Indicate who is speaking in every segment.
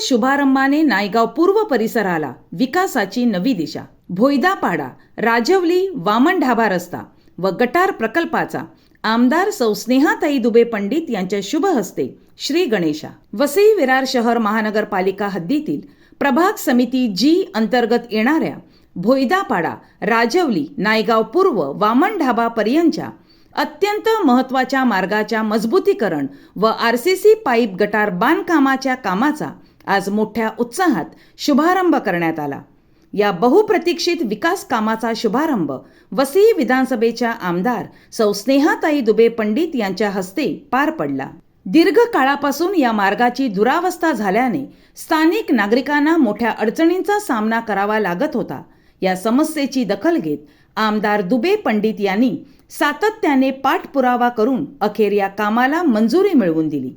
Speaker 1: शुभारंभाने नायगाव पूर्व परिसराला विकासाची नवी दिशा. भोयदापाडा, राजवली, वामन ढाबा रस्ता व गटार प्रकल्पाचा आमदार सौ स्नेहाताई दुबे पंडित यांच्या शुभ हस्ते श्री गणेशा. वसई विरार शहर महानगरपालिका हद्दीतील प्रभाग समिती जी अंतर्गत येणाऱ्या भोयदापाडा, राजवली, नायगाव पूर्व, वामन ढाबा पर्यंतच्या अत्यंत महत्त्वाच्या मार्गाच्या मजबूतीकरण व आरसीसी पाईप गटार बांधकामाच्या कामाचा आज मोठ्या उत्साहात शुभारंभ करण्यात आला. या बहुप्रतीक्षित विकास कामाचा शुभारंभ वसई विधानसभेच्या आमदार सौ स्नेहाताई दुबे पंडित यांच्या हस्ते पार पडला. दीर्घ काळापासून या मार्गाची दुरावस्था झाल्याने स्थानिक नागरिकांना मोठ्या अडचणींचा सामना करावा लागत होता. या समस्येची दखल घेत आमदार दुबे पंडित यांनी सातत्याने पाठपुरावा करून अखेर या कामाला मंजुरी मिळवून दिली.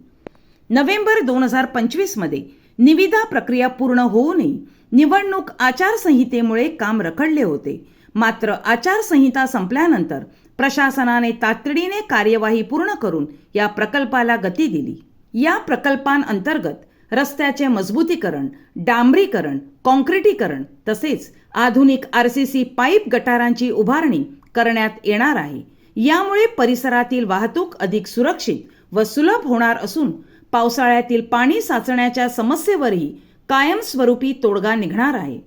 Speaker 1: नोव्हेंबर 2025 मध्ये निविदा प्रक्रिया पूर्ण होऊनही निवडणूक आचारसंहितेमुळे काम रखडले होते. मात्र आचारसंहिता संपल्यानंतर प्रशासनाने तातडीने कार्यवाही पूर्ण करून या प्रकल्पाला गती दिली. या प्रकल्पांअंतर्गत रस्त्याचे मजबूतीकरण, डांबरीकरण, काँक्रिटीकरण तसेच आधुनिक आरसीसी पाईप गटारांची उभारणी करण्यात येणार आहे. यामुळे परिसरातील वाहतूक अधिक सुरक्षित व सुलभ होणार असून पावसाळ्यातील पाणी साचण्याच्या समस्येवरही कायमस्वरूपी तोडगा निघणार आहे.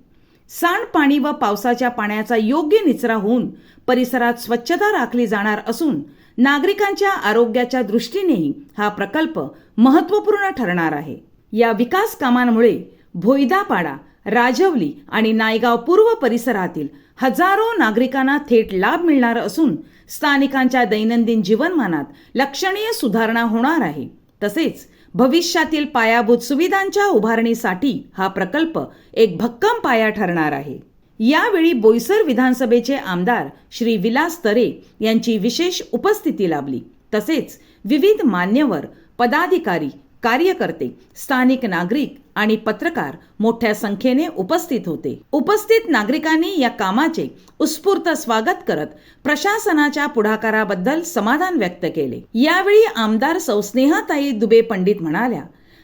Speaker 1: सांडपाणी व पावसाच्या पाण्याचा योग्य निचरा होऊन परिसरात स्वच्छता राखली जाणार असून नागरिकांच्या आरोग्याच्या दृष्टीनेही हा प्रकल्प महत्त्वपूर्ण ठरणार आहे. या विकास कामांमुळे भोयदापाडा, राजवली आणि नायगाव पूर्व परिसरातील हजारो नागरिकांना थेट लाभ मिळणार असून स्थानिकांच्या दैनंदिन जीवनमानात लक्षणीय सुधारणा होणार आहे. तसेच भविष्यातील पायाभूत सुविधांच्या उभारणीसाठी हा प्रकल्प एक भक्कम पाया ठरणार आहे. यावेळी बोईसर विधानसभेचे आमदार श्री विलास तरे यांची विशेष उपस्थिती लाभली. तसेच विविध मान्यवर, पदाधिकारी, कार्यकर्ते, स्थानिक नागरिक आणि पत्रकार मोठ्या संख्येने उपस्थित होते. उपस्थित नागरिकांनी या कामाचे उत्स्फूर्त स्वागत करत प्रशासनाच्या पुढाकाराबद्दल समाधान व्यक्त केले. यावेळी आमदार सौ स्नेहाताई दुबे पंडित म्हणाल्या,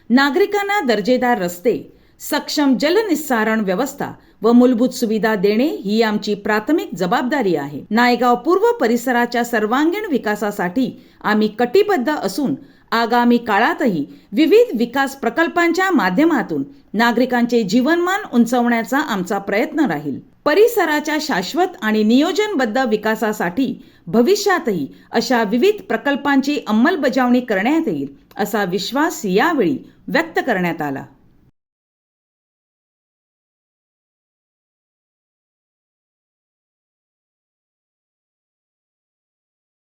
Speaker 1: नागरिकांना दर्जेदार रस्ते, सक्षम जलनिस्सारण व्यवस्था व मूलभूत सुविधा देणे ही आमची प्राथमिक जबाबदारी आहे. नायगाव पूर्व परिसराच्या सर्वांगीण विकासासाठी आम्ही कटिबद्ध असून आगामी काळातही विविध विकास प्रकल्पांच्या माध्यमातून नागरिकांचे जीवनमान उंचावण्याचा आमचा प्रयत्न राहील. परिसराच्या शाश्वत आणि नियोजनबद्ध विकासासाठी भविष्यातही अशा विविध प्रकल्पांची अंमलबजावणी करण्यात येईल असा विश्वास यावेळी व्यक्त करण्यात आला.